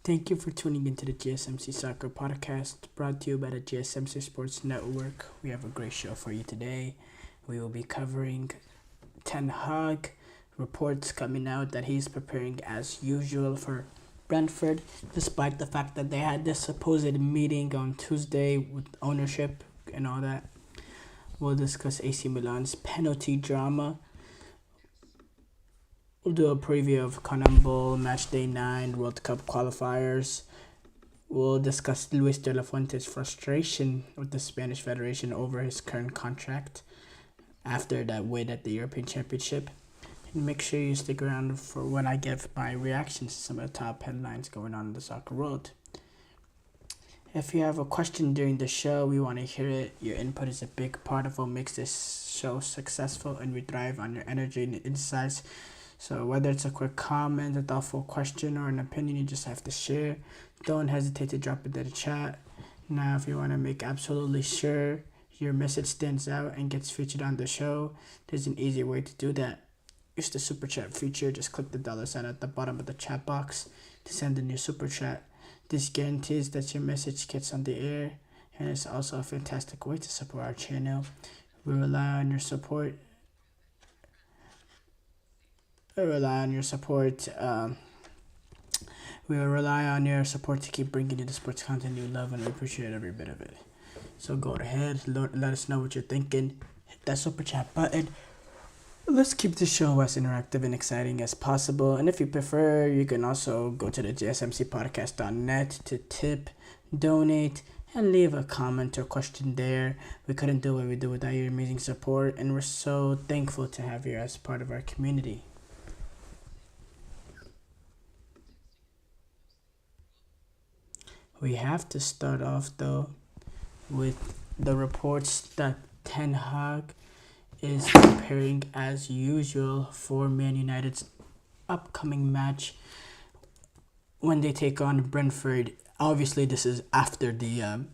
Thank you for tuning into the GSMC Soccer Podcast, brought to you by the GSMC Sports Network. We have a great show for you today. We will be covering Ten Hag, reports coming out that he's preparing as usual for Brentford, despite the fact that they had this supposed meeting on Tuesday with ownership and all that. We'll discuss AC Milan's penalty drama. We'll do a preview of Conmebol Match Day 9 World Cup qualifiers. We'll discuss Luis de la Fuente's frustration with the Spanish Federation over his current contract after that win at the European Championship. And make sure you stick around for when I give my reactions to some of the top headlines going on in the soccer world. If you have a question during the show, we want to hear it. Your input is a big part of what makes this show successful, and we thrive on your energy and insights. So whether it's a quick comment, a thoughtful question, or an opinion you just have to share, don't hesitate to drop it in the chat. Now, if you want to make absolutely sure your message stands out and gets featured on the show, there's an easy way to do that. Use the super chat feature. Just click the $ at the bottom of the chat box to send in your super chat. This guarantees that your message gets on the air, and it's also a fantastic way to support our channel. We rely on your support. We rely on your support to keep bringing you the sports content you love, and we appreciate every bit of it. So go ahead, let us know what you're thinking. Hit that super chat button. Let's keep the show as interactive and exciting as possible. And if you prefer, you can also go to the GSMCpodcast.net to tip, donate, and leave a comment or question there. We couldn't do what we do without your amazing support, and we're so thankful to have you as part of our community. We have to start off, though, with the reports that Ten Hag is preparing as usual for Man United's upcoming match when they take on Brentford. Obviously, this is after the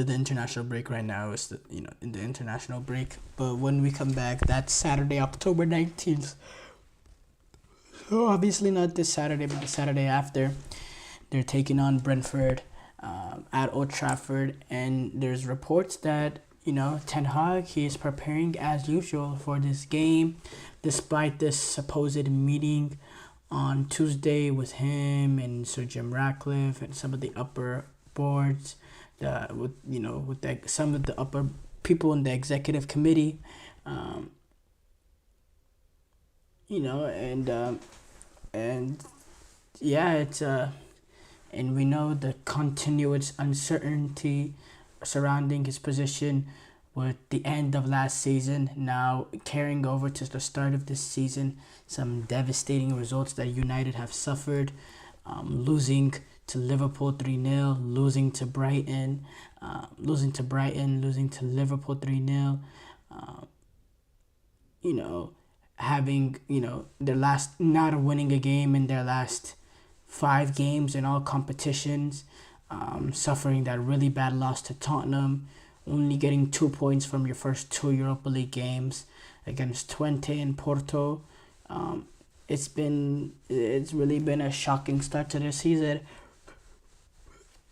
international break. Right now, it's in the international break. But when we come back, that's Saturday, October 19th. So obviously not this Saturday, but the Saturday after. They're taking on Brentford at Old Trafford, and there's reports that Ten Hag, he is preparing as usual for this game, despite this supposed meeting on Tuesday with him and Sir Jim Ratcliffe and some of the upper boards, some of the upper people in the executive committee, and and we know the continuous uncertainty surrounding his position with the end of last season now carrying over to the start of this season. Some devastating results that United have suffered, losing to Liverpool 3-0, losing to Brighton, losing to Liverpool 3-0, having, their last, not winning a game in their last 5 games in all competitions, suffering that really bad loss to Tottenham, only getting 2 points from your first 2 Europa League games against Twente and Porto. It's really been a shocking start to the season.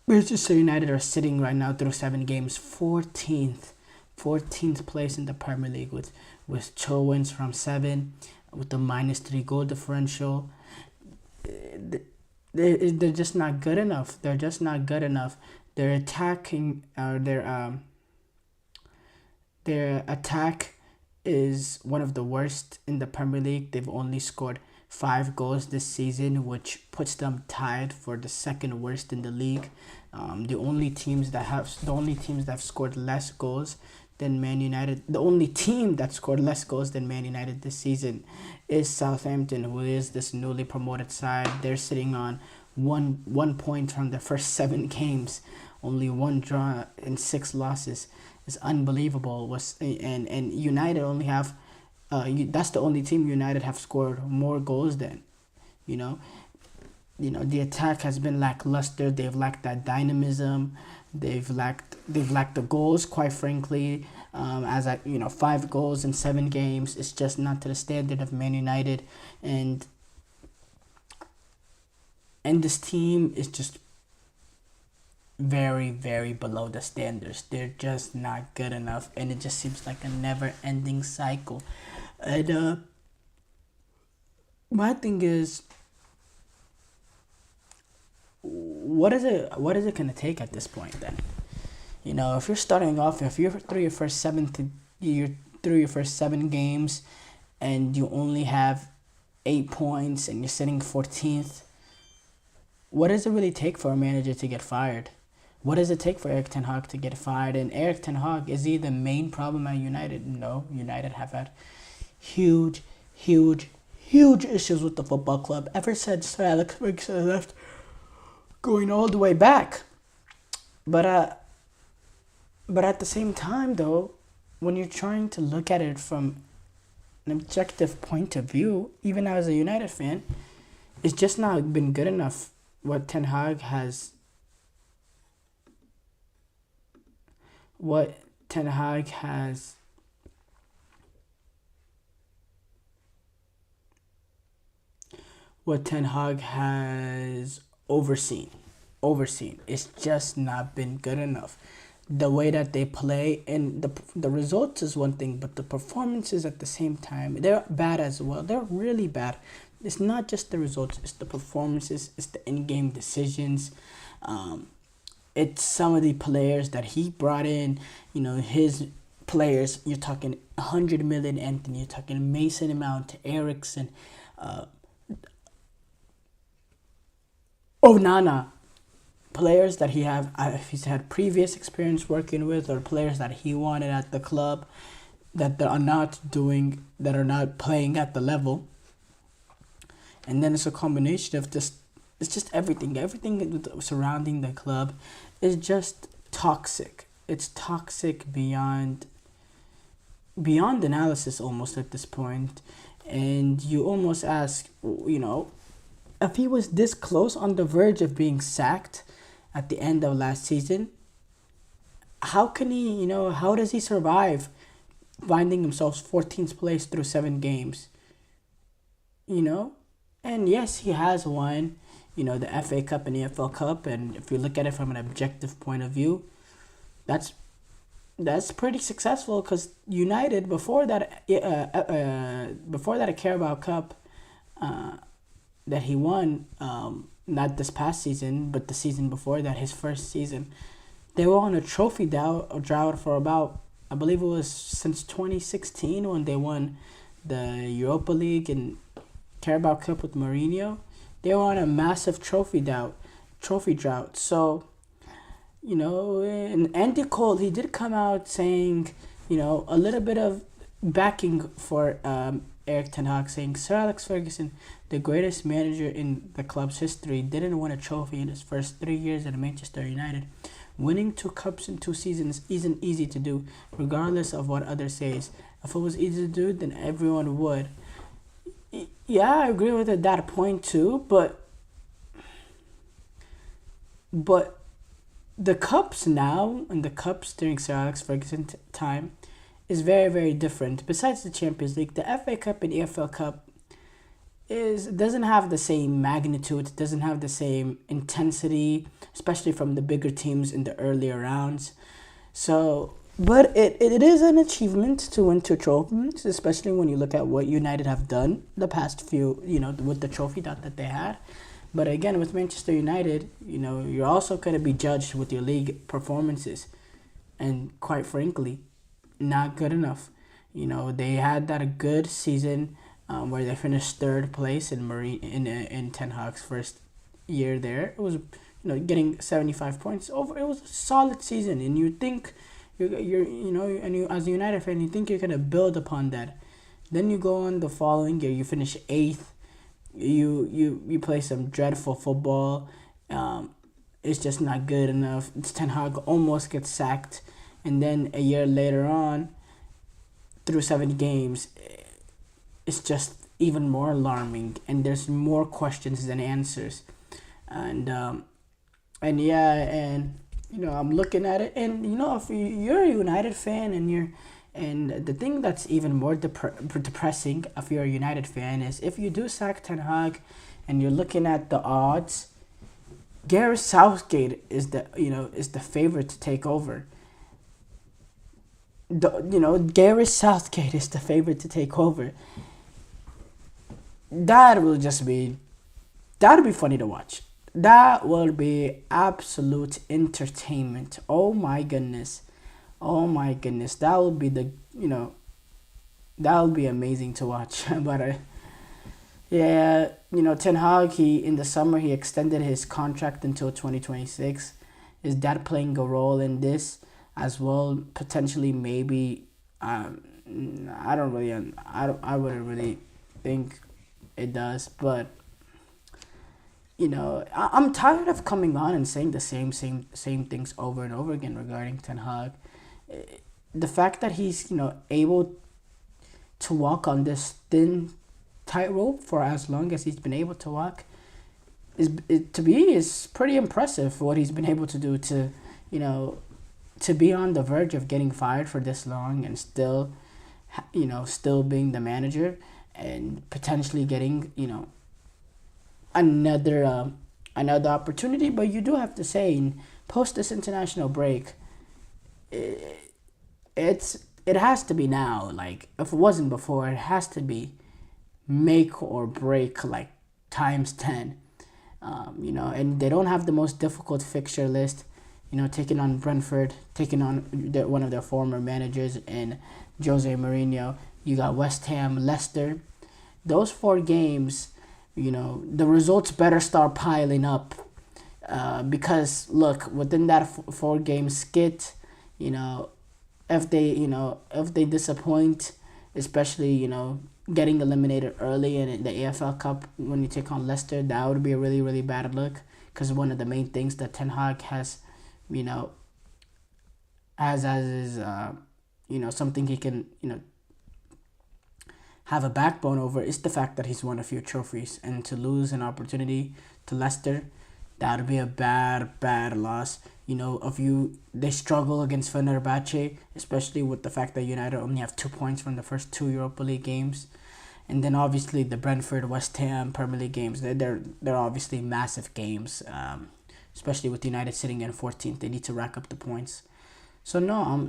Manchester United are sitting right now through 7 games, 14th place in the Premier League with 2 wins from 7, with a -3 goal differential. They're just not good enough. Their attack is one of the worst in the Premier League. They've only scored 5 goals this season, which puts them tied for the second worst in the league. The only teams that have scored less goals than Man United, the only team that scored less goals than Man United this season is Southampton, who is this newly promoted side. They're sitting on one point from the first 7 games, only 1 draw and 6 losses. It's unbelievable. And United only have that's the only team United have scored more goals than. The attack has been lackluster. They've lacked that dynamism. They've lacked the goals, quite frankly. 5 goals in 7 games. It's just not to the standard of Man United. And And this team is just very, very below the standards. They're just not good enough, and it just seems like a never-ending cycle. And my thing is, what is it? What is it gonna take at this point? Then, if you're starting off, if you're through your first 7 games, and you only have 8 points, and you're sitting 14th, what does it really take for a manager to get fired? What does it take for Erik ten Hag to get fired? And Erik ten Hag, is he the main problem at United? No, United have had huge, huge, huge issues with the football club ever since Sir Alex Ferguson left, going all the way back. But at the same time, though, when you're trying to look at it from an objective point of view, even as a United fan, it's just not been good enough. What Ten Hag has overseen. It's just not been good enough. The way that they play, and the results is one thing, but the performances at the same time, they're bad as well. They're really bad. It's not just the results, it's the performances, it's the in-game decisions. It's some of the players that he brought in, his players. You're talking 100 million Anthony, you're talking Mason Mount, Eriksen, Onana. Players that he's had previous experience working with, or players that he wanted at the club that are not playing at the level. And then it's a combination of this. It's just everything surrounding the club is just toxic. It's toxic beyond analysis almost at this point. And you almost ask, if he was this close on the verge of being sacked at the end of last season, how can he, how does he survive finding himself 14th place through 7 games? And yes, he has won, the FA Cup and EFL Cup, and if you look at it from an objective point of view, that's pretty successful, because United, before that Carabao Cup that he won, not this past season, but the season before that, his first season, they were on a trophy drought for about, I believe it was since 2016 when they won the Europa League and Carabao Cup with Mourinho. They were on a massive trophy drought. So, and Andy Cole, he did come out saying, a little bit of backing for Erik ten Hag, saying Sir Alex Ferguson, the greatest manager in the club's history, didn't win a trophy in his first 3 years at Manchester United. Winning 2 cups in 2 seasons isn't easy to do, regardless of what others say. If it was easy to do, then everyone would. Yeah, I agree with that point too, but the cups now and the cups during Sir Alex Ferguson time is very, very different. Besides the Champions League, the FA Cup and EFL Cup doesn't have the same magnitude, it doesn't have the same intensity, especially from the bigger teams in the earlier rounds. So, but it is an achievement to win 2 trophies, especially when you look at what United have done the past few, with the trophy that they had. But again, with Manchester United, you're also going to be judged with your league performances. And quite frankly, not good enough. They had that good season where they finished 3rd place in Ten Hag's first year there. It was, getting 75 points over. It was a solid season, and you think you're as a United fan, you think you're gonna build upon that. Then you go on the following year, you finish 8th. You play some dreadful football. It's just not good enough. Ten Hag almost gets sacked, and then a year later on, through 7 games, it's just even more alarming, and there's more questions than answers. And I'm looking at it, and if you're a United fan, and the thing that's even more depressing if you're a United fan is if you do sack Ten Hag, and you're looking at the odds, Gareth Southgate is the favorite to take over. Gareth Southgate is the favorite to take over. That will just be That'll be funny to watch. That will be absolute entertainment. Oh my goodness. Oh my goodness. That will be that will be amazing to watch. But yeah, Ten Hag, in the summer he extended his contract until 2026. Is that playing a role in this as well? Potentially, maybe. I wouldn't really think it does, but I'm tired of coming on and saying the same things over and over again regarding Ten Hag. The fact that he's able to walk on this thin tightrope for as long as he's been able to walk is pretty impressive for what he's been able to do to be on the verge of getting fired for this long and still being the manager and potentially getting another opportunity. But you do have to say, post this international break, it has to be now. Like, if it wasn't before, it has to be make or break, like times 10. And they don't have the most difficult fixture list. Taking on Brentford, taking on one of their former managers and Jose Mourinho. You got West Ham, Leicester. Those 4 games, the results better start piling up. Because look, within that 4-game skit, if they disappoint, especially getting eliminated early in the AFL Cup when you take on Leicester, that would be a really, really bad look. Because one of the main things that Ten Hag has, as is something he can have a backbone over, is the fact that he's won a few trophies, and to lose an opportunity to Leicester, that would be a bad loss. They struggle against Fenerbahce, especially with the fact that United only have 2 points from the first 2 Europa League games. And then obviously the Brentford, West Ham Premier League games, they're obviously massive games, especially with United sitting in 14th. They need to rack up the points. So no,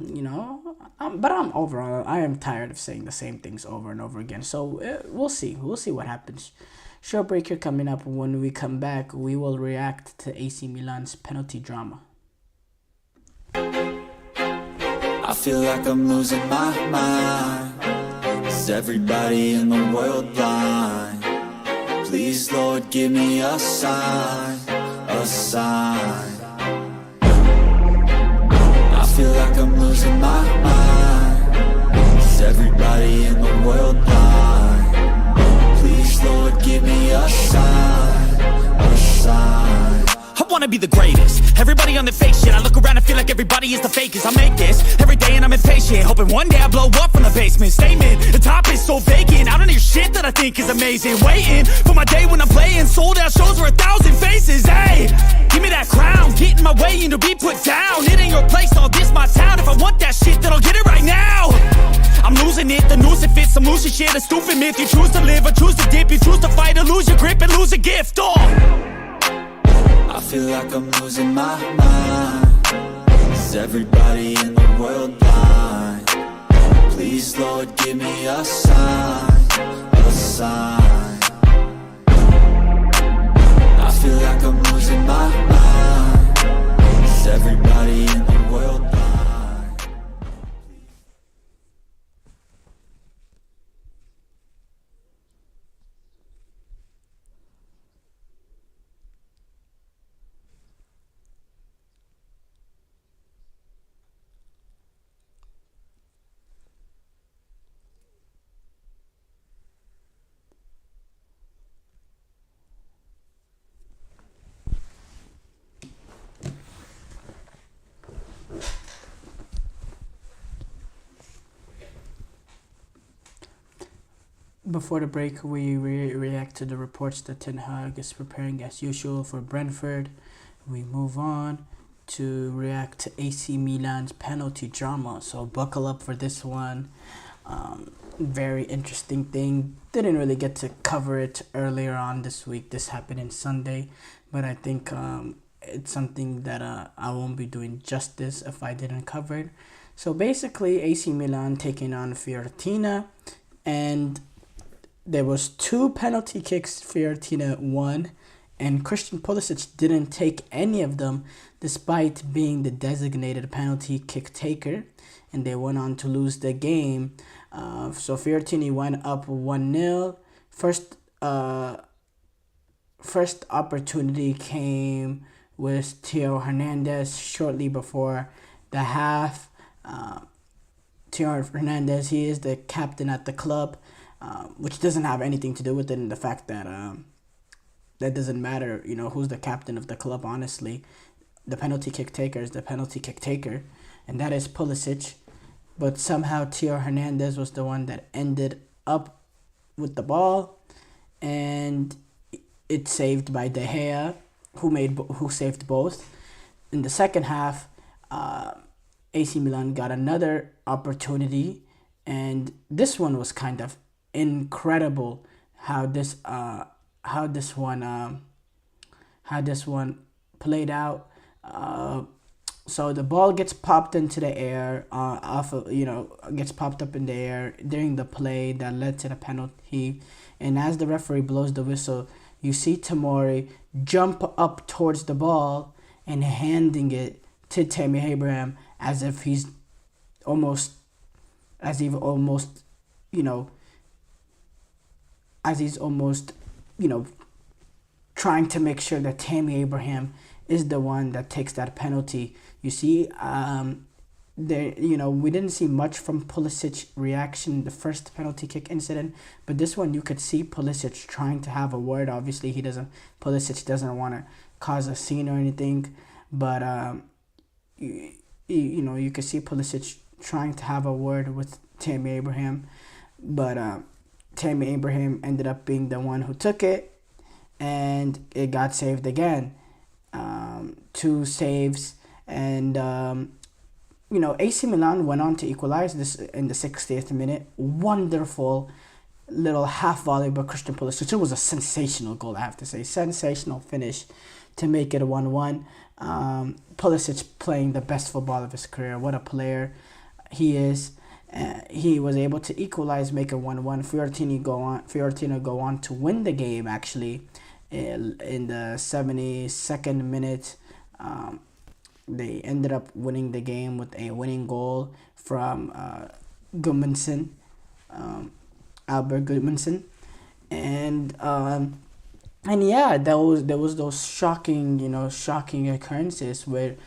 but overall, I am tired of saying the same things over and over again. So we'll see what happens. Short break here coming up. When we come back, we will react to AC Milan's penalty drama. I feel like I'm losing my mind. Is everybody in the world blind? Please, Lord, give me a sign, a sign. I feel like I'm losing my mind. Is everybody in the world blind? Please, Lord, give me a sign, a sign. I wanna be the greatest. Everybody on the fake shit. I look around and feel like everybody is the fakest. I make this every day and I'm impatient, hoping one day I blow up from the basement. Statement, the top is so vacant. I don't hear shit that I think is amazing. Waiting for my day when I'm playing sold out shows for 1,000 faces. Hey, give me that crown, get in my way and to be put down. It ain't your place, all this my town. If I want that shit, then I'll get it right now. I'm losing it, the noose it fits. I'm losing shit, a stupid myth. You choose to live or choose to dip. You choose to fight or lose your grip and lose a gift. I feel like I'm losing my mind. Is everybody in the world blind? Please, Lord, give me a sign, a sign. I feel like I'm losing my mind. Is everybody in the world blind? Before the break, we react to the reports that Ten Hag is preparing as usual for Brentford. We move on to react to AC Milan's penalty drama. So buckle up for this one. Very interesting thing. Didn't really get to cover it earlier on this week. This happened on Sunday. But I think it's something that I won't be doing justice if I didn't cover it. So basically, AC Milan taking on Fiorentina, and there was 2 penalty kicks Fiorentina won, and Christian Pulisic didn't take any of them despite being the designated penalty kick taker, and they went on to lose the game. So Fiorentina went up 1-0. First opportunity came with Theo Hernandez shortly before the half. Theo Hernandez, he is the captain at the club, which doesn't have anything to do with it, and the fact that that doesn't matter, who's the captain of the club, honestly. The penalty kick taker is the penalty kick taker, and that is Pulisic. But somehow Theo Hernandez was the one that ended up with the ball, and it's saved by De Gea, who saved both. In the second half, AC Milan got another opportunity, and this one was kind of incredible how this one played out. So the ball gets popped into the air, gets popped up in the air during the play that led to the penalty. And as the referee blows the whistle, you see Tomori jump up towards the ball and handing it to Tammy Abraham as if he's almost trying to make sure that Tammy Abraham is the one that takes that penalty. You see, we didn't see much from Pulisic's reaction in the first penalty kick incident, but this one you could see Pulisic trying to have a word. Obviously, Pulisic doesn't want to cause a scene or anything, but you could see Pulisic trying to have a word with Tammy Abraham, but Tammy Abraham ended up being the one who took it, and it got saved again. 2 saves, and AC Milan went on to equalize this in the 60th minute. Wonderful little half volley by Christian Pulisic. It was a sensational goal, I have to say. Sensational finish to make it a 1-1. Pulisic playing the best football of his career. What a player he is. He was able to equalize, make it 1-1. Fiorentina go on to win the game, actually, in the 72nd minute. They ended up winning the game with a winning goal from Gudmundsson, Albert Gudmundsson, and yeah, there was those shocking occurrences with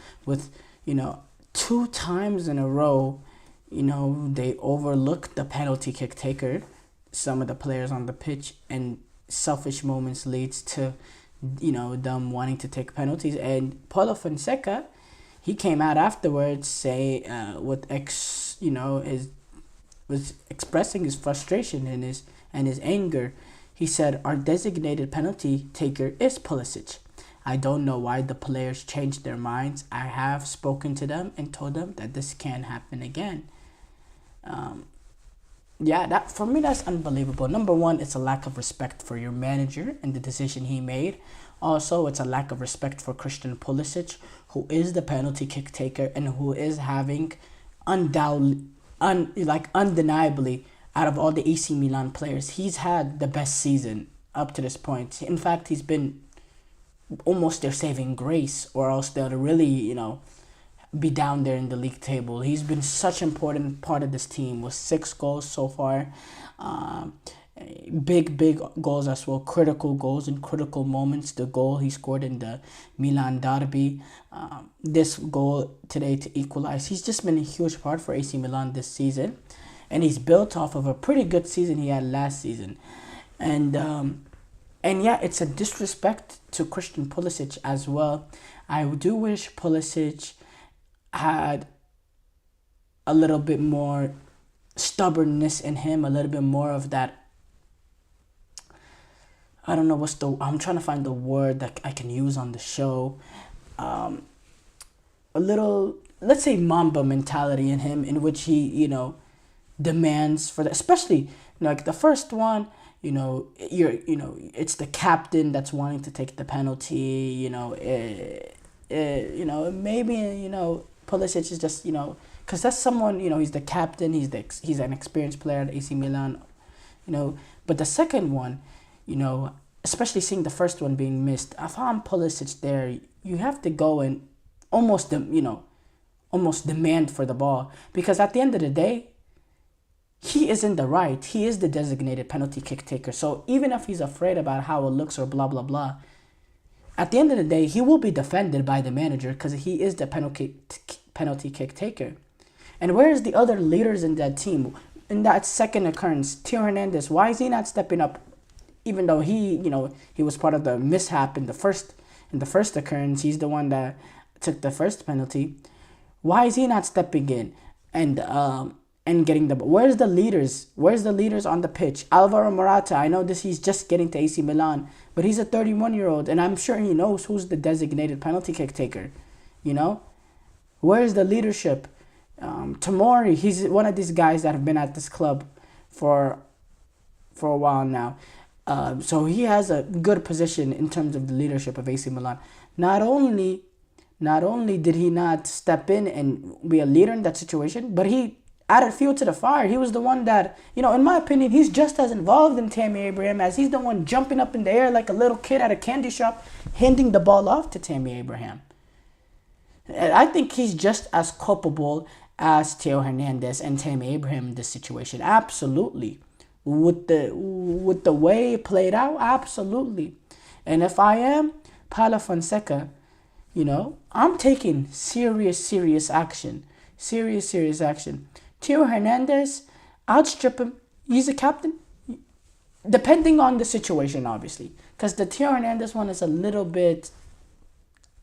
2 times in a row, they overlooked the penalty kick taker, some of the players on the pitch, and selfish moments leads to them wanting to take penalties. And Paulo Fonseca, he came out afterwards was expressing his frustration and his anger. He said, "Our designated penalty taker is Pulisic. I don't know why the players changed their minds. I have spoken to them and told them that this can't happen again." That for me, that's unbelievable. Number one, it's a lack of respect for your manager and the decision he made. Also, it's a lack of respect for Christian Pulisic, who is the penalty kick taker and who is having undeniably, out of all the AC Milan players, he's had the best season up to this point. In fact, he's been almost their saving grace, or else they'll really, be down there in the league table. He's been such an important part of this team with 6 goals so far. Big goals as well, critical goals in critical moments. The goal he scored in the Milan derby, this goal today to equalize. He's just been a huge part for AC Milan this season, and he's built off of a pretty good season he had last season. And it's a disrespect to Christian Pulisic as well. I do wish Pulisic had a little bit more stubbornness in him, a little bit more of that. I don't know I'm trying to find the word that I can use on the show. A little, let's say, Mamba mentality in him, in which he, demands for especially like the first one. It's the captain that's wanting to take the penalty. maybe Pulisic is just because that's someone he's the captain, he's an experienced player at AC Milan, but the second one, especially seeing the first one being missed, if I'm Pulisic there, you have to go and almost demand for the ball, because at the end of the day, he is in the right. He is the designated penalty kick taker. So even if he's afraid about how it looks or blah, blah, blah, at the end of the day, he will be defended by the manager because he is the penalty kick taker. And where is the other leaders in that team? In that second occurrence, Theo Hernandez, why is he not stepping up? Even though he was part of the mishap in the first occurrence, he's the one that took the first penalty. Why is he not stepping in and getting the ball? Where's the leaders? Where's the leaders on the pitch? Alvaro Morata, I know he's just getting to AC Milan, but he's a 31-year-old, and I'm sure he knows who's the designated penalty kick taker. Where's the leadership? Tomori, he's one of these guys that have been at this club for a while now. So he has a good position in terms of the leadership of AC Milan. Not only did he not step in and be a leader in that situation, but he added fuel to the fire. He was the one that, in my opinion, he's just as involved in Tammy Abraham as he's the one jumping up in the air like a little kid at a candy shop, handing the ball off to Tammy Abraham. And I think he's just as culpable as Theo Hernandez and Tammy Abraham in this situation. Absolutely. With the way it played out, absolutely. And if I am Paulo Fonseca, I'm taking serious action. Serious action. Theo Hernandez, outstrip him. He's a captain. Depending on the situation, obviously. Because the Theo Hernandez one is a little bit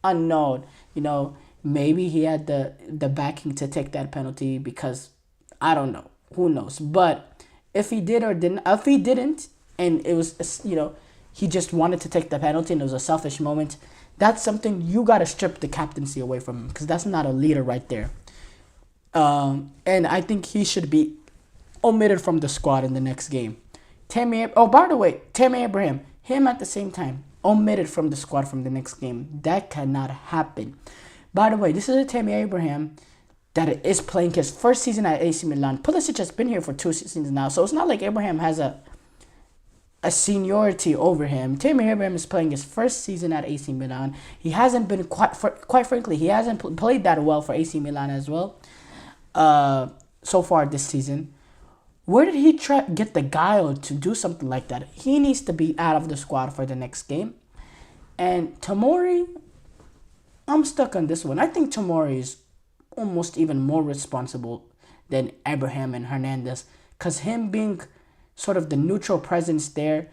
unknown. Maybe he had the backing to take that penalty because, I don't know. Who knows? But if he did or didn't, if he didn't, and it was, he just wanted to take the penalty and it was a selfish moment, that's something you got to strip the captaincy away from him, because that's not a leader right there. And I think he should be omitted from the squad in the next game. By the way, Tammy Abraham, him at the same time, omitted from the squad from the next game. That cannot happen. By the way, this is a Tammy Abraham that is playing his first season at AC Milan. Pulisic has been here for 2 seasons now, so it's not like Abraham has a seniority over him. Tammy Abraham is playing his first season at AC Milan. He hasn't been quite frankly, he hasn't played that well for AC Milan as well. So far this season. Where did he get the guile to do something like that? He needs to be out of the squad for the next game. And Tomori, I'm stuck on this one. I think Tomori is almost even more responsible than Abraham and Hernandez, because him being sort of the neutral presence there,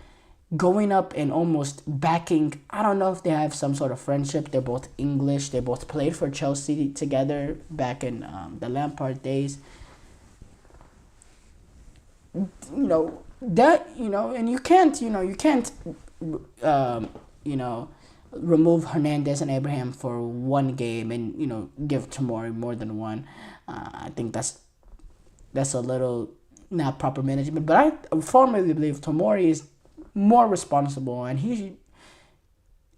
going up and almost backing, I don't know if they have some sort of friendship. They're both English. They both played for Chelsea together back in the Lampard days. And you can't remove Hernandez and Abraham for one game and, give Tomori more than one. I think that's a little not proper management. But I firmly believe Tomori is more responsible, and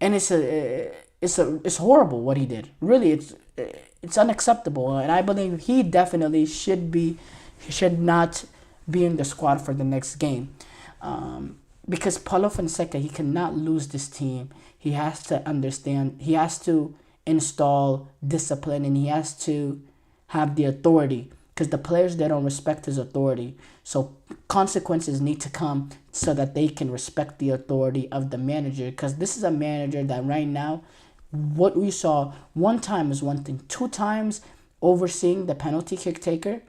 it's horrible what he did. Really, it's unacceptable, and I believe he definitely should not be in the squad for the next game. Because Paulo Fonseca, he cannot lose this team. He has to understand, he has to install discipline, and he has to have the authority, because the players, they don't respect his authority. So consequences need to come so that they can respect the authority of the manager, because this is a manager that right now, what we saw one time is one thing, 2 times overseeing the penalty kick taker,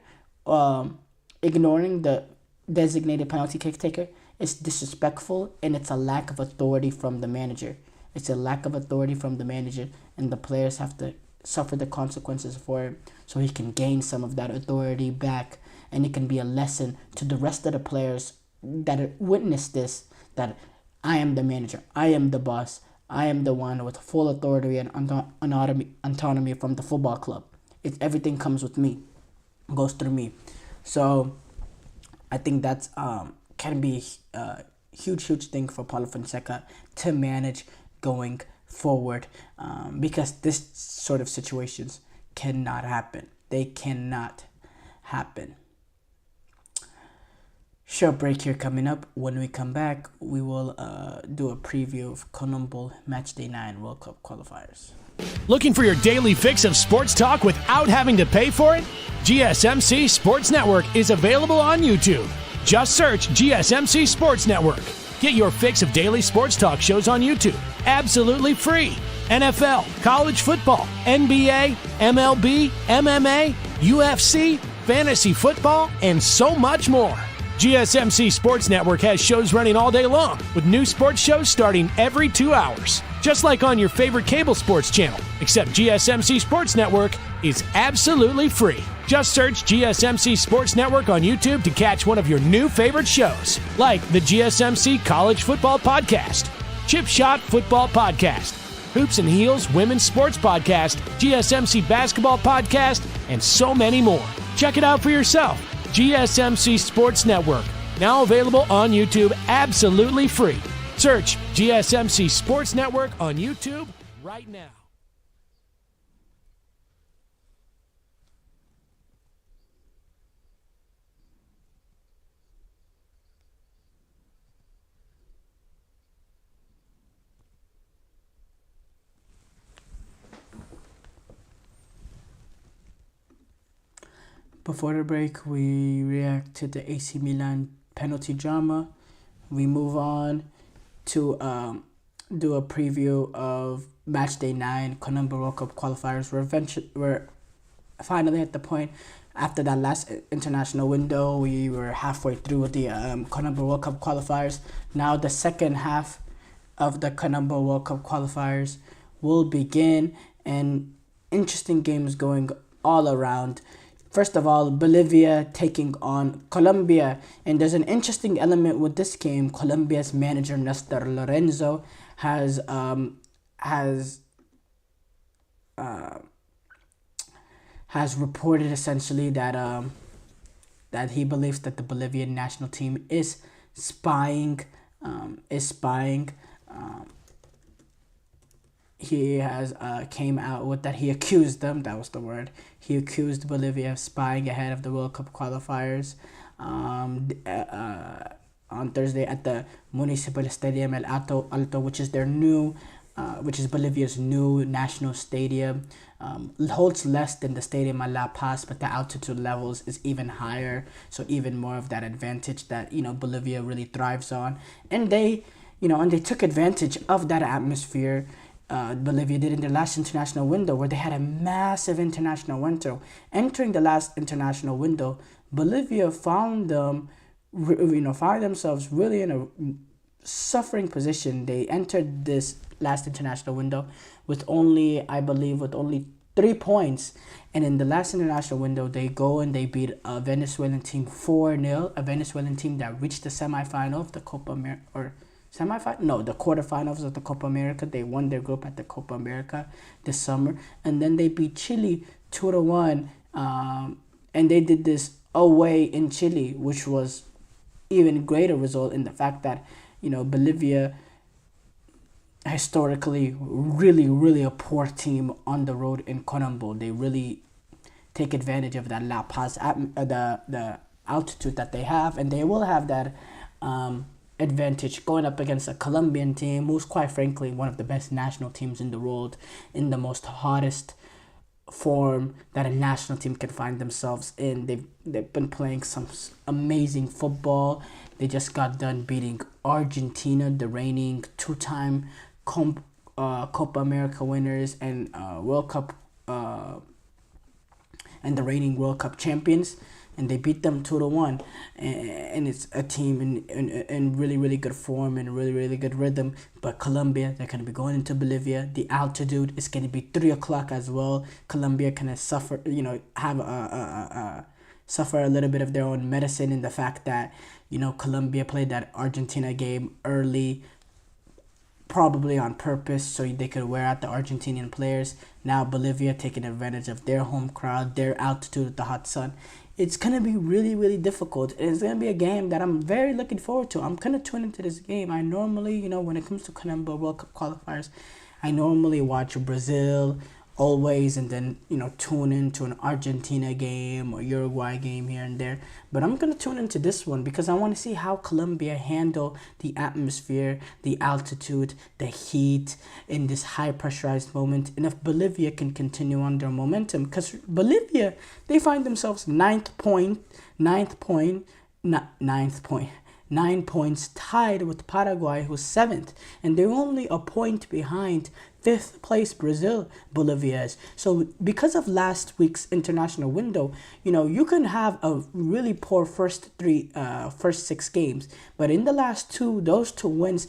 ignoring the designated penalty kick taker, it's disrespectful, and it's a lack of authority from the manager. It's a lack of authority from the manager, and the players have to suffer the consequences for it, so he can gain some of that authority back, and it can be a lesson to the rest of the players that witness this, that I am the manager, I am the boss, I am the one with full authority and autonomy from the football club. Everything comes with me, goes through me. So I think that's can be a huge thing for Paulo Fonseca to manage going forward, because this sort of situations cannot happen. They cannot happen. Short break here coming up. When we come back, we will do a preview of Colombo Matchday 9 World Cup qualifiers. Looking for your daily fix of sports talk without having to pay for it? GSMC Sports Network is available on YouTube. Just search GSMC Sports Network. Get your fix of daily sports talk shows on YouTube, absolutely free. NFL, college football, NBA, MLB, MMA, UFC, fantasy football, and so much more. GSMC Sports Network has shows running all day long, with new sports shows starting every 2 hours. Just like on your favorite cable sports channel, except GSMC Sports Network is absolutely free. Just search GSMC Sports Network on YouTube to catch one of your new favorite shows, like the GSMC College Football Podcast, Chip Shot Football Podcast, Hoops and Heels Women's Sports Podcast, GSMC Basketball Podcast, and so many more. Check it out for yourself. GSMC Sports Network, now available on YouTube absolutely free. Search GSMC Sports Network on YouTube right now. Before the break, we react to the AC Milan penalty drama. We move on to do a preview of Matchday 9 Colombo World Cup qualifiers. We're finally at the point after that last international window. We were halfway through the Colombo World Cup qualifiers. Now the second half of the Colombo World Cup qualifiers will begin, and interesting games going all around. First of all, Bolivia taking on Colombia. And there's an interesting element with this game. Colombia's manager, Nestor Lorenzo, has reported essentially that that he believes that the Bolivian national team is spying. He has came out with that. He accused them. That was the word. He accused Bolivia of spying ahead of the World Cup qualifiers. On Thursday at the Municipal Stadium El Alto, which is Bolivia's new national stadium. Holds less than the stadium at La Paz, but the altitude levels is even higher. So even more of that advantage that Bolivia really thrives on, and they took advantage of that atmosphere. Bolivia did in their last international window, where they had a massive international window. Entering the last international window, Bolivia found themselves really in a suffering position. They entered this last international window with only 3 points, and in the last international window, they go and they beat a Venezuelan team 4-0, a Venezuelan team that reached the semifinal of the Copa America, the quarterfinals of the Copa America. They won their group at the Copa America this summer, and then they beat Chile 2-1, and they did this away in Chile, which was even greater result in the fact that Bolivia historically really a poor team on the road in Colombo. They really take advantage of that La Paz the altitude that they have, and they will have that advantage going up against a Colombian team who's quite frankly one of the best national teams in the world, in the most hottest form that a national team can find themselves in. They've been playing some amazing football. They just got done beating Argentina, the reigning two-time Copa America winners and World Cup and the reigning World Cup champions. And they beat them 2-1, and it's a team in really good form and really good rhythm. But Colombia, they're gonna be going into Bolivia. The altitude is gonna be 3 o'clock as well. Colombia kind of suffer, suffer a little bit of their own medicine in the fact that Colombia played that Argentina game early, probably on purpose, so they could wear out the Argentinian players. Now Bolivia taking advantage of their home crowd, their altitude with the hot sun, it's going to be really, really difficult. It's going to be a game that I'm very looking forward to. I'm going to tune into this game. I normally, when it comes to CONMEBOL World Cup qualifiers, I normally watch Brazil always, and then tune into an Argentina game or Uruguay game here and there. But I'm gonna tune into this one because I want to see how Colombia handle the atmosphere, the altitude, the heat in this high pressurized moment, and if Bolivia can continue on their momentum, because Bolivia, they find themselves 9 points tied with Paraguay, who's 7th, and they're only a point behind 5th place Brazil. Bolivia is. So because of last week's international window, you can have a really poor first 6 games, but in the last those two wins,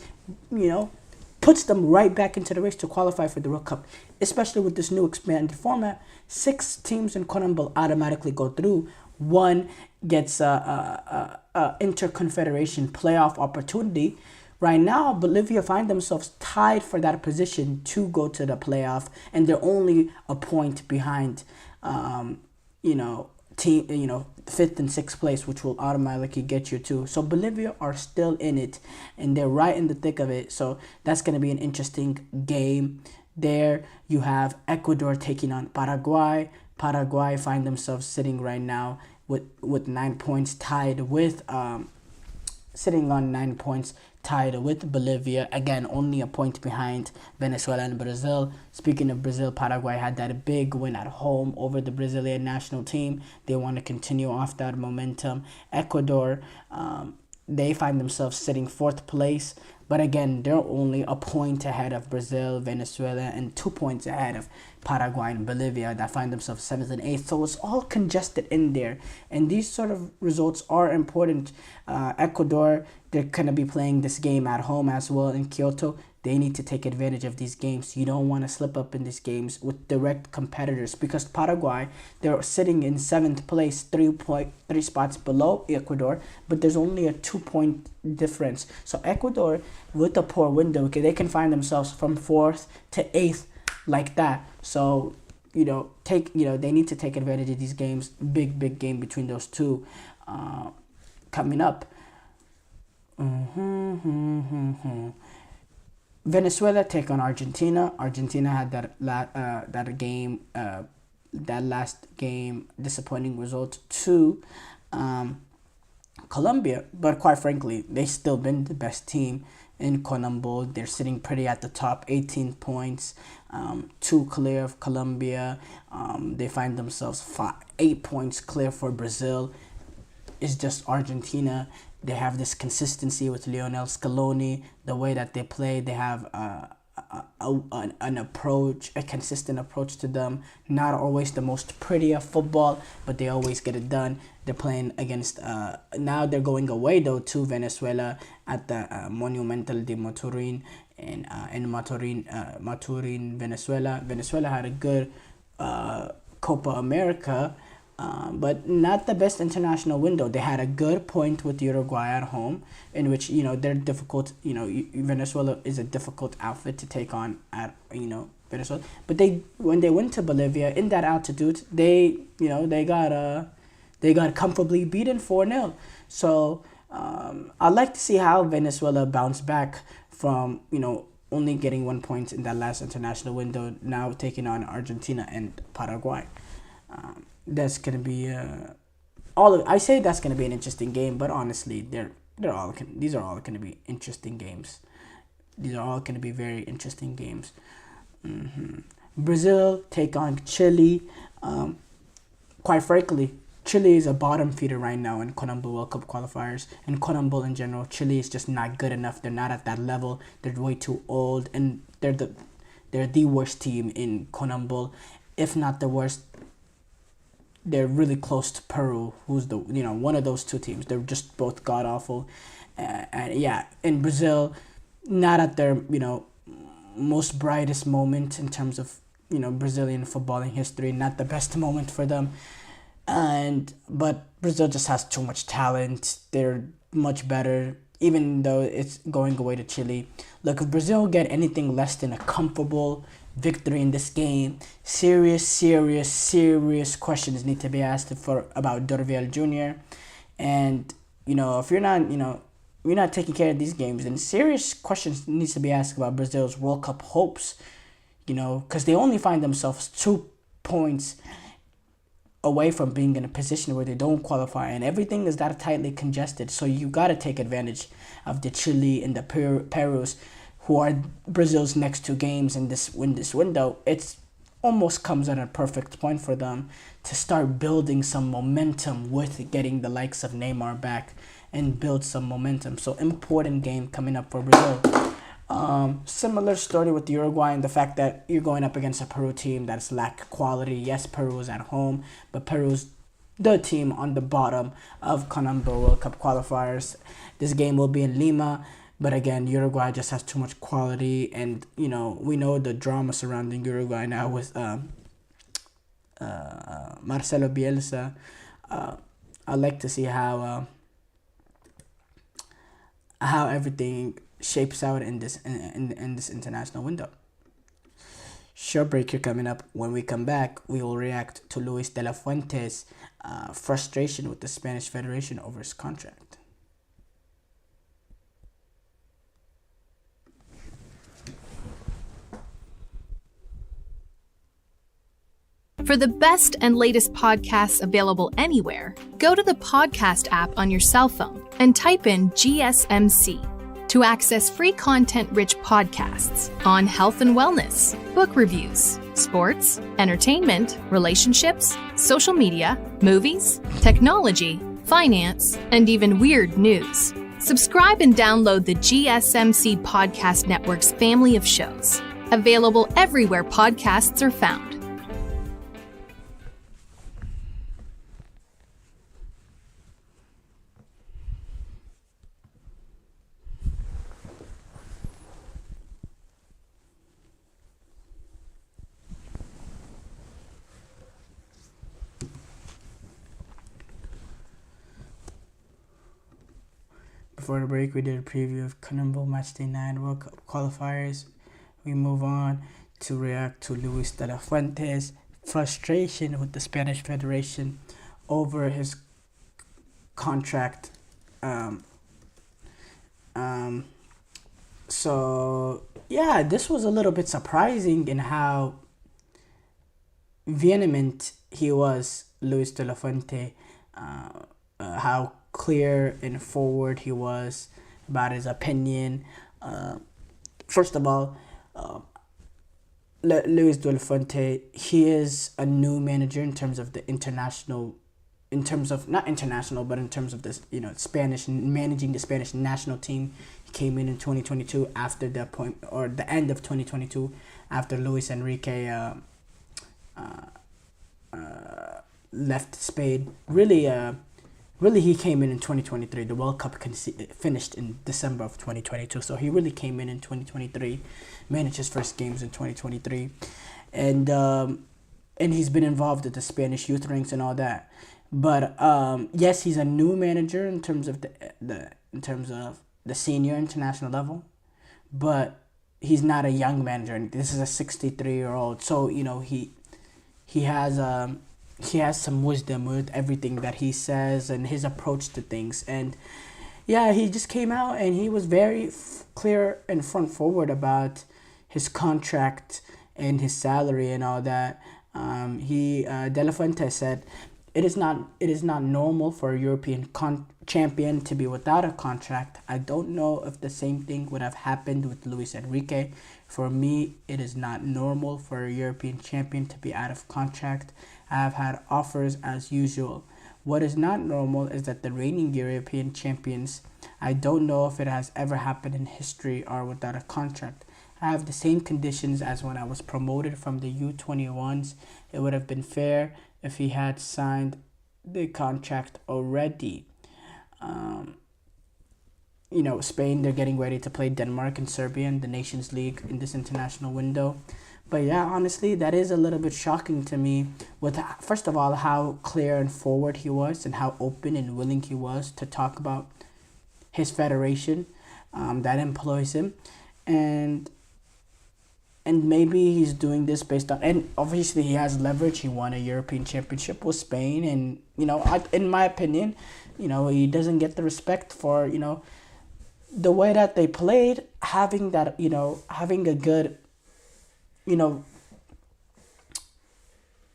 puts them right back into the race to qualify for the World Cup, especially with this new expanded format. 6 teams in CONMEBOL automatically go through. 1 gets a interconfederation playoff opportunity. Right now, Bolivia find themselves tied for that position to go to the playoff, and they're only a point behind, team, 5th and 6th place, which will automatically get you to. So Bolivia are still in it, and they're right in the thick of it. So that's going to be an interesting game. There you have Ecuador taking on Paraguay. Paraguay find themselves sitting right now with 9 points, tied with sitting on 9 points, tied with Bolivia. Again, only a point behind Venezuela and Brazil. Speaking of Brazil, Paraguay had that big win at home over the Brazilian national team. They want to continue off that momentum. Ecuador, they find themselves sitting 4th place. But again, they're only a point ahead of Brazil, Venezuela, and 2 points ahead of Paraguay and Bolivia that find themselves 7th and 8th. So it's all congested in there. And these sort of results are important. Ecuador, they're going to be playing this game at home as well in Kyoto. They need to take advantage of these games. You don't want to slip up in these games with direct competitors, because Paraguay, they're sitting in 7th place, 3 spots below Ecuador, but there's only a 2-point difference. So Ecuador, with a poor window, they can find themselves from 4th to 8th like that. So they need to take advantage of these games. Big game between those two coming up. Venezuela take on Argentina. Argentina had that last game disappointing result to Colombia, but quite frankly, they still been the best team in CONMEBOL. They're sitting pretty at the top, 18 points, 2 clear of Colombia. They find themselves 8 points clear for Brazil. It's just Argentina. They have this consistency with Lionel Scaloni, the way that they play. They have an approach, a consistent approach to them. Not always the most pretty of football, but they always get it done. They're playing against, now they're going away though to Venezuela at the Monumental de Maturin in Maturin, Venezuela. Venezuela had a good Copa America, but not the best international window. They had a good point with Uruguay at home, in which they're difficult. Venezuela is a difficult outfit to take on at Venezuela. But when they went to Bolivia in that altitude, they got comfortably beaten 4-0. So I'd like to see how Venezuela bounce back from only getting 1 point in that last international window, now taking on Argentina and Paraguay. That's gonna be that's gonna be an interesting game, but honestly, these are all gonna be interesting games. These are all gonna be very interesting games. Brazil take on Chile. Quite frankly, Chile is a bottom feeder right now in CONMEBOL World Cup qualifiers, and CONMEBOL in general. Chile is just not good enough. They're not at that level. They're way too old, and they're the worst team in CONMEBOL, if not the worst. They're really close to Peru, who's one of those two teams. They're just both god awful, and in Brazil, not at their most brightest moment in terms of Brazilian footballing history. Not the best moment for them, but Brazil just has too much talent. They're much better, even though it's going away to Chile. Look, if Brazil get anything less than a comfortable victory in this game, serious questions need to be asked about Dorviel Jr. And if you're not taking care of these games, then serious questions needs to be asked about Brazil's World Cup hopes. Because they only find themselves 2 points away from being in a position where they don't qualify, and everything is that tightly congested. So you got to take advantage of the Chile and the Perus, who are Brazil's next 2 games in this window. It's almost comes at a perfect point for them to start building some momentum with getting the likes of Neymar back and build some momentum. So important game coming up for Brazil. Similar story with Uruguay and the fact that you're going up against a Peru team that's lack quality. Yes, Peru is at home, but Peru's the team on the bottom of CONMEBOL World Cup qualifiers. This game will be in Lima, but again, Uruguay just has too much quality, and we know the drama surrounding Uruguay now with Marcelo Bielsa. I'd like to see how everything shapes out in this international window. Short break here coming up. When we come back, we will react to Luis de la Fuente's frustration with the Spanish Federation over his contract. For the best and latest podcasts available anywhere, go to the podcast app on your cell phone and type in GSMC to access free content-rich podcasts on health and wellness, book reviews, sports, entertainment, relationships, social media, movies, technology, finance, and even weird news. Subscribe and download the GSMC Podcast Network's family of shows, available everywhere podcasts are found. Before the break, we did a preview of CONMEBOL Matchday 9 World Cup qualifiers. We move on to react to Luis de la Fuente's frustration with the Spanish Federation over his contract. So, yeah, this was a little bit surprising in how vehement he was, Luis de la Fuente, how clear and forward he was about his opinion. First of all, Luis de la Fuente, he is a new manager in terms of the international, in terms of not international, but in terms of this, Spanish, managing the Spanish national team. He came in 2022 after the point or the end of 2022 after Luis Enrique left Spain. Really, he came in 2023. The World Cup finished in December of 2022. So he really came in 2023, managed his first games in 2023. And he's been involved with the Spanish youth ranks and all that. But yes, he's a new manager in terms of the senior international level. But he's not a young manager. This is a 63-year-old. So, he has some wisdom with everything that he says and his approach to things. And yeah, he just came out and he was very clear and front forward about his contract and his salary and all that. De La Fuente said, it is not normal for a European champion to be without a contract. I don't know if the same thing would have happened with Luis Enrique. For me, it is not normal for a European champion to be out of contract. I have had offers as usual. What is not normal is that the reigning European champions, I don't know if it has ever happened in history, are without a contract. I have the same conditions as when I was promoted from the U21s. It would have been fair if he had signed the contract already. Spain, they're getting ready to play Denmark and Serbia in the Nations League in this international window. But yeah, honestly, that is a little bit shocking to me with, first of all, how clear and forward he was and how open and willing he was to talk about his federation that employs him. And And maybe he's doing this based on, and obviously he has leverage. He won a European Championship with Spain, and in my opinion, he doesn't get the respect for the way that they played. Having that, having a good,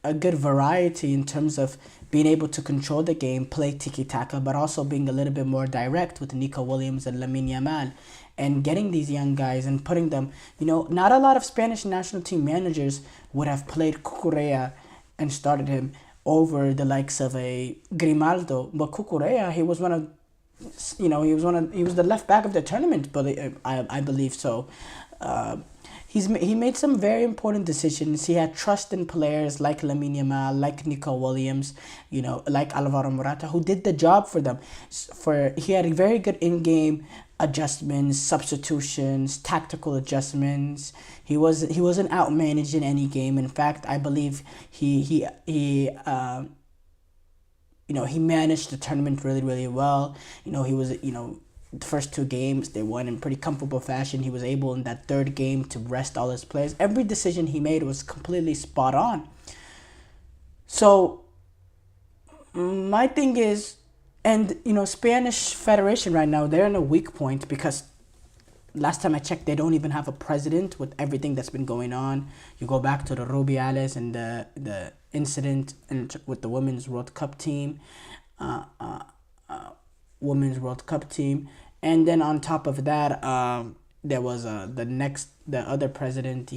a good variety in terms of being able to control the game, play tiki-taka, but also being a little bit more direct with Nico Williams and Lamine Yamal, and getting these young guys and putting them, not a lot of Spanish national team managers would have played Cucurella and started him over the likes of a Grimaldo, but Cucurella, he was the left back of the tournament, but I believe so. He made some very important decisions. He had trust in players like Lamine Yamal, like Nico Williams, like Alvaro Morata, who did the job for them. He had very good in-game adjustments, substitutions, tactical adjustments. He wasn't outmanaged in any game. In fact, I believe he managed the tournament really, really well. He was, the first two games, they won in pretty comfortable fashion. He was able in that third game to rest all his players. Every decision he made was completely spot on. So, my thing is, and, Spanish Federation right now, they're in a weak point because last time I checked, they don't even have a president with everything that's been going on. You go back to the Rubiales and the incident with the Women's World Cup team. And then on top of that, there was the other president.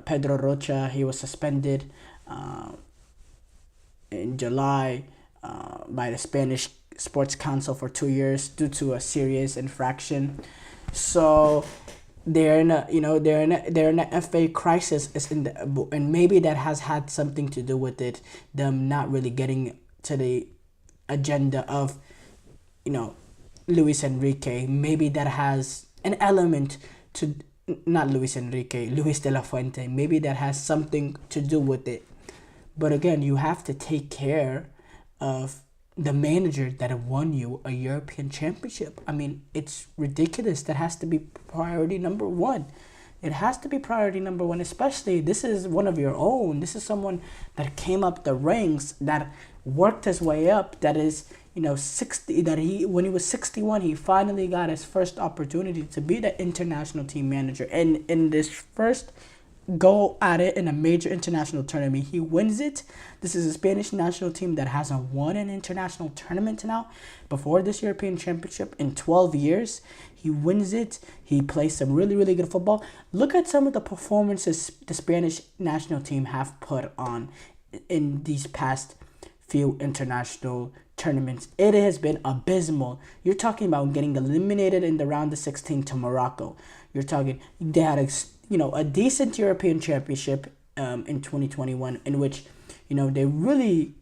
Pedro Rocha, he was suspended in July by the Spanish Sports Council for 2 years due to a serious infraction. So they're in a FA crisis, and maybe that has had something to do with it, them not really getting to the agenda of Luis Enrique. Maybe that has an element to, not Luis Enrique, Luis de la Fuente. Maybe that has something to do with it. But again, you have to take care of the manager that won you a European Championship. I mean, it's ridiculous. That has to be priority number one. It has to be priority number one, especially this is one of your own. This is someone that came up the ranks, that worked his way up, that is, 60, that when he was 61, he finally got his first opportunity to be the international team manager. And in this first go at it in a major international tournament, he wins it. This is a Spanish national team that hasn't won an international tournament now before this European Championship in 12 years. He wins it. He plays some really, really good football. Look at some of the performances the Spanish national team have put on in these past few international tournaments. It has been abysmal. You're talking about getting eliminated in the round of 16 to Morocco. You're talking, they had a decent European Championship in 2021, in which they really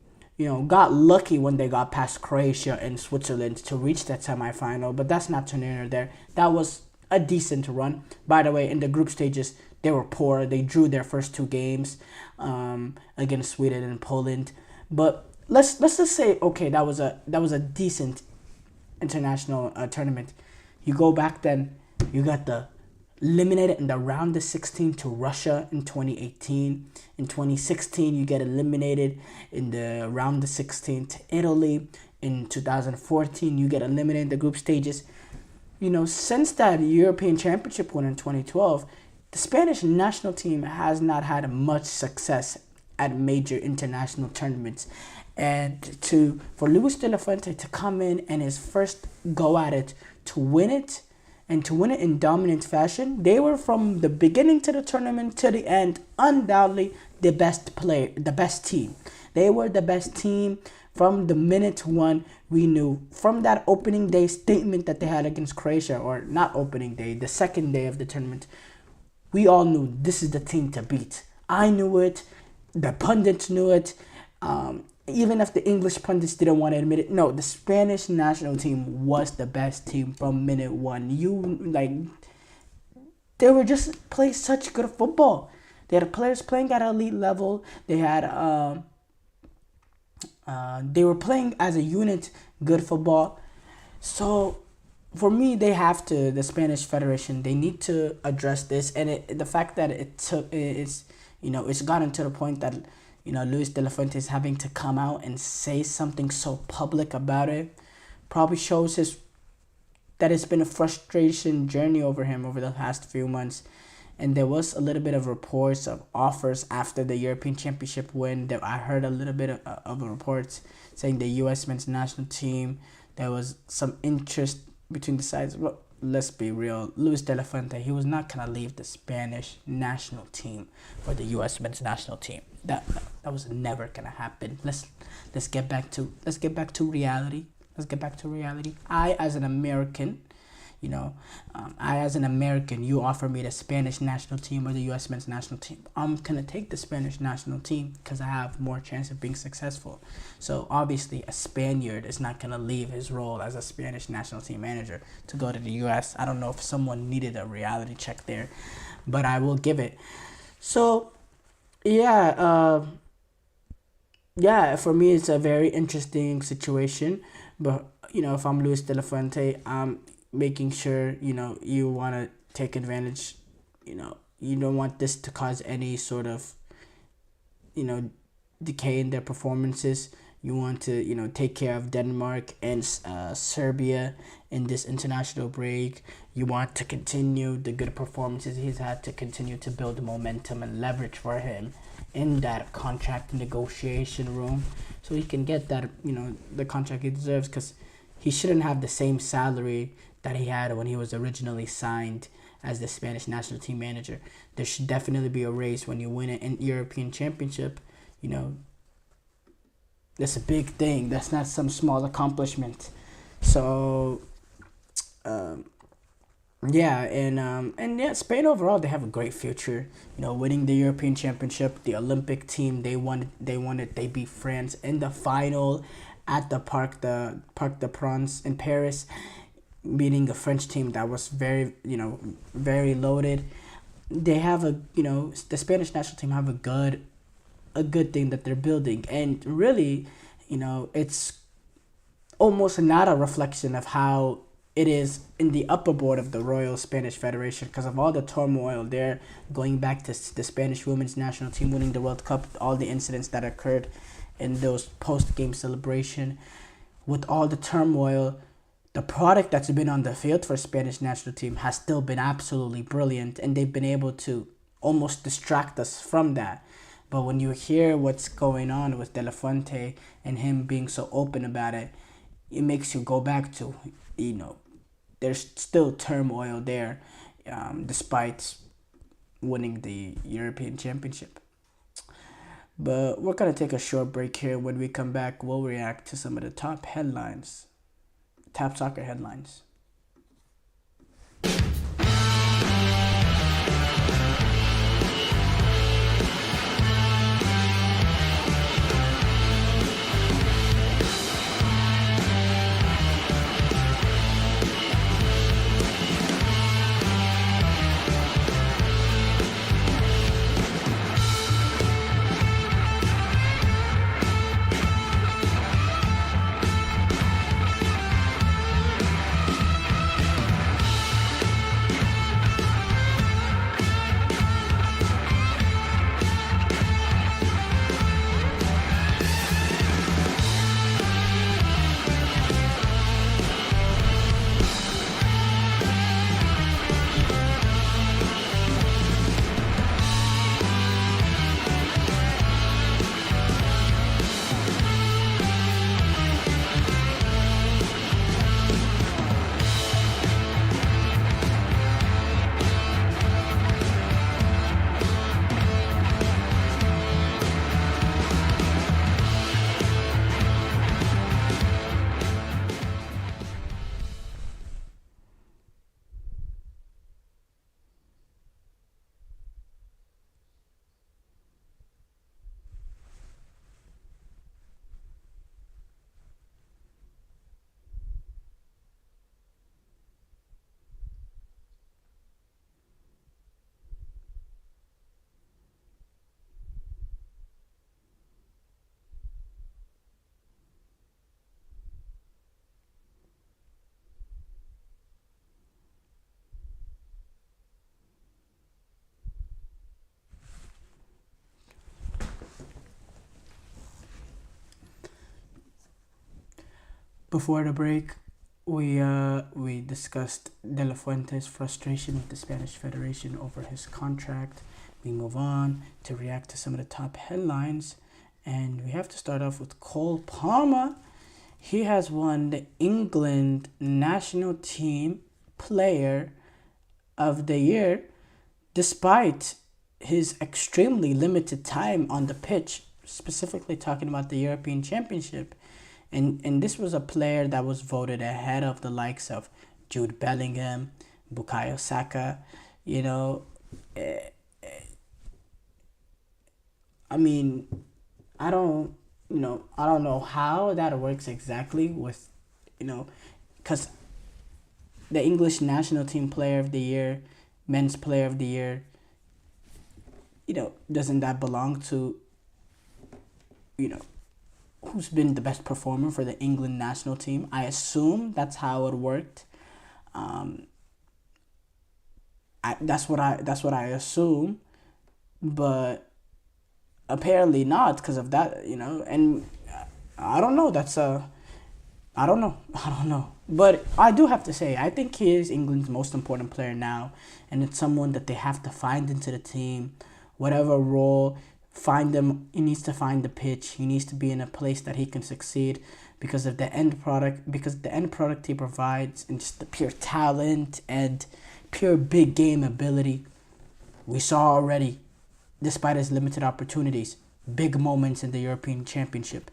got lucky when they got past Croatia and Switzerland to reach that semifinal. But that's not near there. That was a decent run. By the way, in the group stages, they were poor. They drew their first two games against Sweden and Poland. But let's just say, okay, that was a decent international tournament. You go back then, you got the eliminated in the round of 16 to Russia in 2018. In 2016, you get eliminated in the round of 16 to Italy. In 2014, you get eliminated in the group stages. Since that European Championship win in 2012, the Spanish national team has not had much success at major international tournaments. And for Luis de la Fuente to come in and his first go at it to win it, and to win it in dominant fashion, they were from the beginning to the tournament to the end undoubtedly the best team. They were the best team from the minute one. We knew from that opening day statement that they had against Croatia, or not opening day, the second day of the tournament, we all knew this is the team to beat. I knew it. The pundits knew it. Even if the English pundits didn't want to admit it, no, the Spanish national team was the best team from minute one. They were just playing such good football. They had players playing at elite level. They were playing as a unit good football. So for me, they have to. The Spanish Federation, they need to address this, and the fact that it's gotten to the point that Luis de la Fuente is having to come out and say something so public about it, probably shows that it's been a frustration journey over him over the past few months. And there was a little bit of reports of offers after the European Championship win. That I heard a little bit of reports saying the U.S. men's national team, there was some interest between the sides. Well, let's be real. Luis de la Fuente, he was not going to leave the Spanish national team for the U.S. men's national team. That was never going to happen. Let's get back to reality. Let's get back to reality. I, as an American, you offer me the Spanish national team or the U.S. men's national team. I'm going to take the Spanish national team because I have more chance of being successful. So obviously a Spaniard is not going to leave his role as a Spanish national team manager to go to the U.S. I don't know if someone needed a reality check there, but I will give it. So, for me, it's a very interesting situation. But, if I'm Luis de la Fuente, I'm making sure, you want to take advantage, you don't want this to cause any sort of, decay in their performances. You want to, take care of Denmark and Serbia in this international break. You want to continue the good performances he's had, to continue to build momentum and leverage for him in that contract negotiation room, so he can get that, the contract he deserves, because he shouldn't have the same salary that he had when he was originally signed as the Spanish national team manager. There should definitely be a raise when you win an European Championship. That's a big thing. That's not some small accomplishment. So, Spain overall, they have a great future. Winning the European Championship, the Olympic team, they won it. They beat France in the final at the Parc des Princes in Paris, beating a French team that was very loaded. They have the Spanish national team have a good thing that they're building, and really, it's almost not a reflection of how it is in the upper board of the Royal Spanish Federation, because of all the turmoil there, going back to the Spanish women's national team winning the World Cup, all the incidents that occurred in those post-game celebration. With all the turmoil, the product that's been on the field for Spanish national team has still been absolutely brilliant, and they've been able to almost distract us from that. But when you hear what's going on with De La Fuente and him being so open about it, it makes you go back to, there's still turmoil there, despite winning the European Championship. But we're going to take a short break here. When we come back, we'll react to some of the top soccer headlines. Before the break, we discussed De La Fuente's frustration with the Spanish Federation over his contract. We move on to react to some of the top headlines, and we have to start off with Cole Palmer. He has won the England national team player of the year despite his extremely limited time on the pitch, specifically talking about the European Championship. And this was a player that was voted ahead of the likes of Jude Bellingham, Bukayo Saka. You know, I mean, I don't know how that works exactly with, because the English national team player of the year, men's player of the year, doesn't that belong to, who's been the best performer for the England national team? I assume that's how it worked. That's what I assume, but apparently not because of that, and I don't know. I don't know. But I do have to say, I think he is England's most important player now, and it's someone that they have to find into the team, whatever role. Find them. He needs to find the pitch. He needs to be in a place that he can succeed because of the end product. Because the end product he provides and just the pure talent and pure big game ability, we saw already. Despite his limited opportunities, big moments in the European Championship,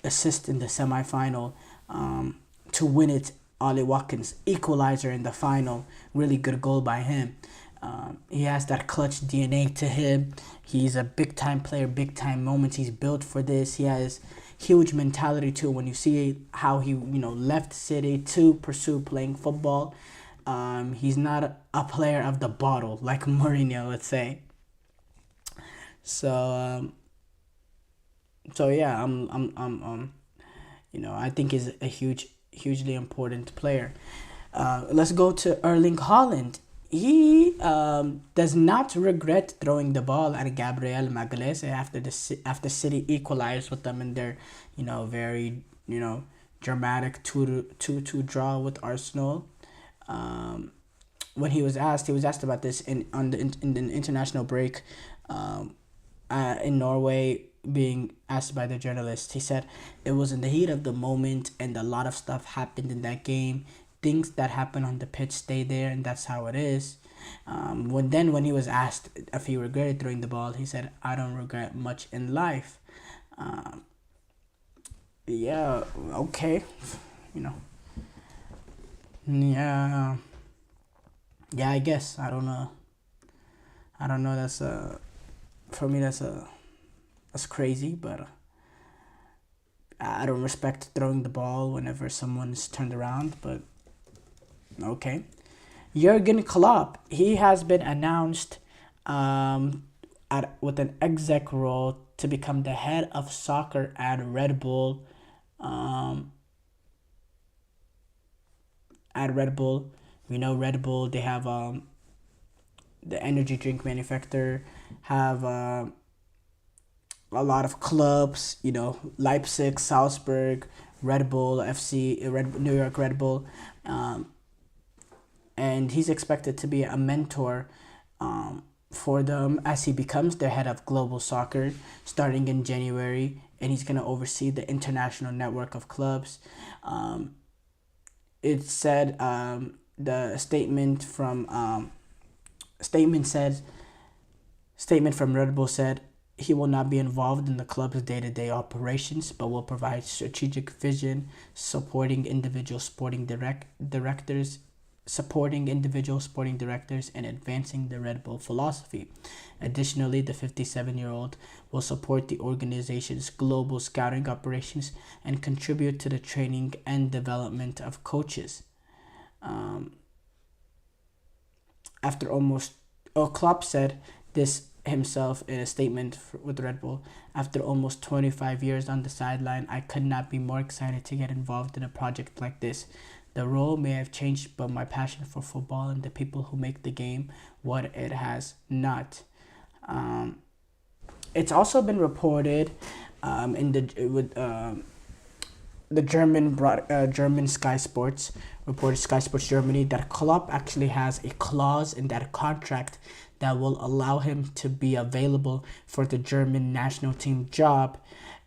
assist in the semi-final, to win it. Ollie Watkins equalizer in the final. Really good goal by him. He has that clutch DNA to him. He's a big-time player, big-time moments. He's built for this. He has huge mentality, too. When you see how he, left City to pursue playing football, he's not a player of the bottle, like Mourinho would say. So yeah, I think he's a hugely important player. Let's go to Erling Haaland. He does not regret throwing the ball at Gabriel Magalhaes after City equalized with them in their, very, dramatic 2-2 draw with Arsenal. When he was asked about this in the international break, in Norway, being asked by the journalist, he said it was in the heat of the moment and a lot of stuff happened in that game. Things that happen on the pitch stay there, and that's how it is. When he was asked if he regretted throwing the ball, he said, "I don't regret much in life." Yeah, okay, yeah, I guess I don't know. That's for me. That's crazy, but I don't respect throwing the ball whenever someone's turned around, but. Okay. Jurgen Klopp, he has been announced with an exec role to become the head of soccer at Red Bull. We know Red Bull, they have the energy drink manufacturer, have a lot of clubs, Leipzig, Salzburg, Red Bull, New York Red Bull. And he's expected to be a mentor for them as he becomes their head of global soccer starting in January, and he's going to oversee the international network of clubs. It said the statement from Red Bull said he will not be involved in the club's day-to-day operations, but will provide strategic vision, supporting individual sporting directors, and advancing the Red Bull philosophy. Additionally, the 57-year-old will support the organization's global scouting operations and contribute to the training and development of coaches. Klopp said this himself in a statement with Red Bull. After almost 25 years on the sideline, I could not be more excited to get involved in a project like this. The role may have changed, but my passion for football and the people who make the game what it has not. It's also been reported the German Sky Sports reported, Sky Sports Germany, that Klopp actually has a clause in that contract that will allow him to be available for the German national team job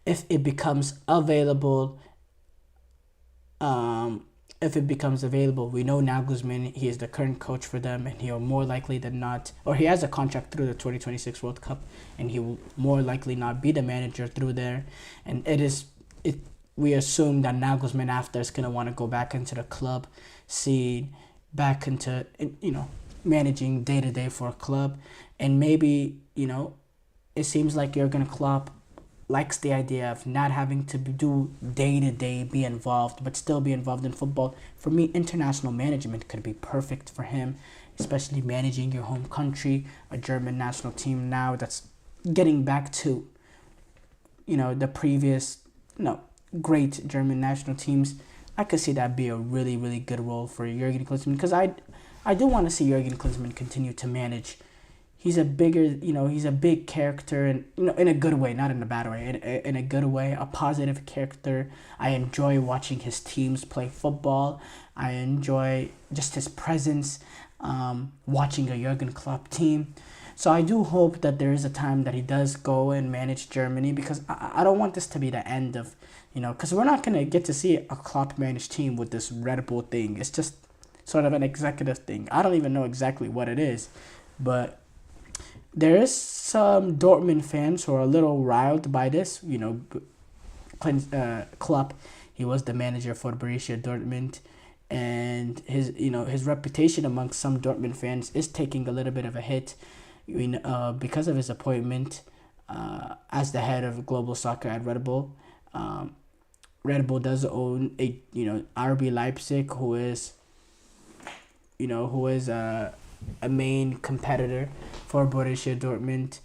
if it becomes available. We know Nagelsmann, he is the current coach for them, and he'll more likely than not, or he has a contract through the 2026 World Cup, and he will more likely not be the manager through there. And we assume that Nagelsmann after is gonna want to go back into the club scene, back into managing day to day for a club, and maybe it seems like Jurgen Klopp likes the idea of not having to do day-to-day, be involved, but still be involved in football. For me, international management could be perfect for him, especially managing your home country, a German national team now that's getting back to, the previous, great German national teams. I could see that be a really, really good role for Jurgen Klinsmann, because I do want to see Jurgen Klinsmann continue to manage. He's a big character, and in a good way, not in a bad way, in a good way, a positive character. I enjoy watching his teams play football. I enjoy just his presence, watching a Jurgen Klopp team. So I do hope that there is a time that he does go and manage Germany, because I don't want this to be the end of, because we're not going to get to see a Klopp managed team with this Red Bull thing. It's just sort of an executive thing. I don't even know exactly what it is, but there is some Dortmund fans who are a little riled by this. Klopp, he was the manager for Borussia Dortmund, and his reputation amongst some Dortmund fans is taking a little bit of a hit, because of his appointment as the head of global soccer at Red Bull. Red Bull does own RB Leipzig, who is a main competitor for Borussia Dortmund,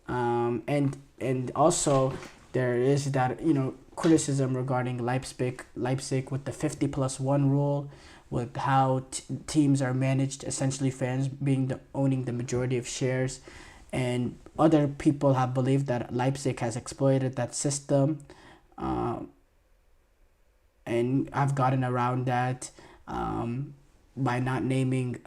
and also there is that criticism regarding Leipzig with the 50+1 rule, with how teams are managed, essentially fans owning the majority of shares, and other people have believed that Leipzig has exploited that system, and I've gotten around that by not naming.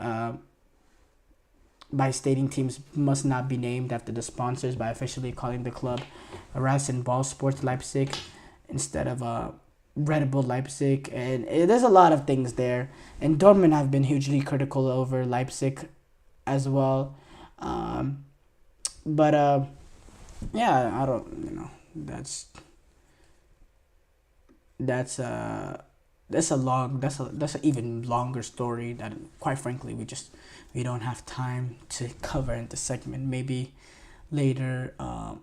By stating teams must not be named after the sponsors, by officially calling the club Rasenball Sports Leipzig instead of Red Bull Leipzig. And there's a lot of things there. And Dortmund have been hugely critical over Leipzig as well. But I don't, that's an even longer story that, quite frankly, we don't have time to cover in the segment. Maybe later on.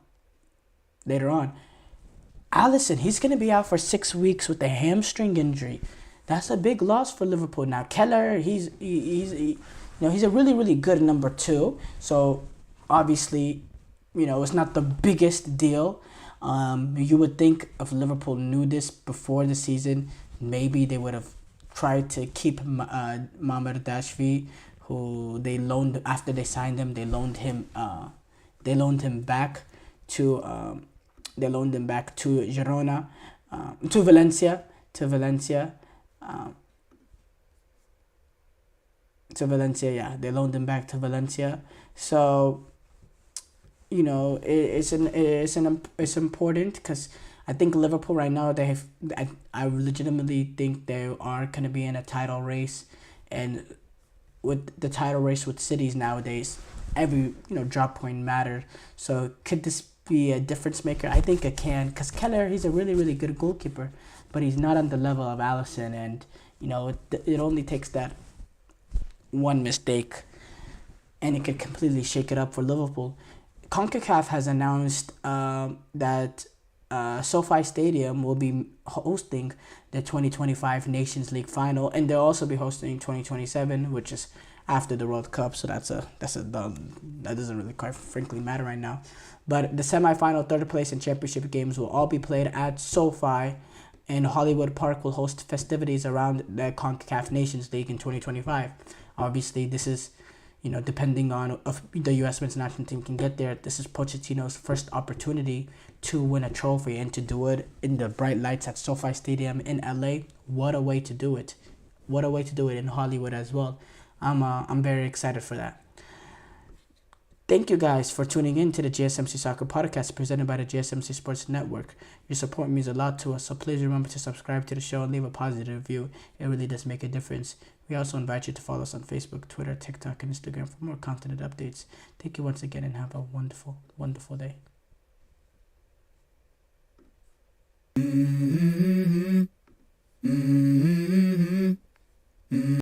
Alisson, he's gonna be out for 6 weeks with a hamstring injury. That's a big loss for Liverpool. Now Keller, he's a really, really good number 2. So obviously, it's not the biggest deal. You would think if Liverpool knew this before the season, maybe they would have tried to keep Mamardashvi, who they loaned after they signed him. They loaned him back to Girona, to Valencia. They loaned him back to Valencia. So it's important, because I think Liverpool right now, I legitimately think they are going to be in a title race, and with the title race with cities nowadays, every drop point matters. So could this be a difference maker? I think it can, because Keller, he's a really, really good goalkeeper, but he's not on the level of Alisson, and it only takes that one mistake, and it could completely shake it up for Liverpool. CONCACAF has announced that SoFi Stadium will be hosting the 2025 Nations League final, and they'll also be hosting 2027, which is after the World Cup. So that doesn't really, quite frankly, matter right now. But the semifinal, third place, and championship games will all be played at SoFi, and Hollywood Park will host festivities around the CONCACAF Nations League in 2025. Obviously, this is depending on if the U.S. men's national team can get there, this is Pochettino's first opportunity to win a trophy and to do it in the bright lights at SoFi Stadium in LA. What a way to do it. What a way to do it in Hollywood as well. I'm very excited for that. Thank you guys for tuning in to the GSMC Soccer Podcast presented by the GSMC Sports Network. Your support means a lot to us, so please remember to subscribe to the show and leave a positive review. It really does make a difference. We also invite you to follow us on Facebook, Twitter, TikTok, and Instagram for more content and updates. Thank you once again and have a wonderful, wonderful day. Mm-hmm. Mm-hmm.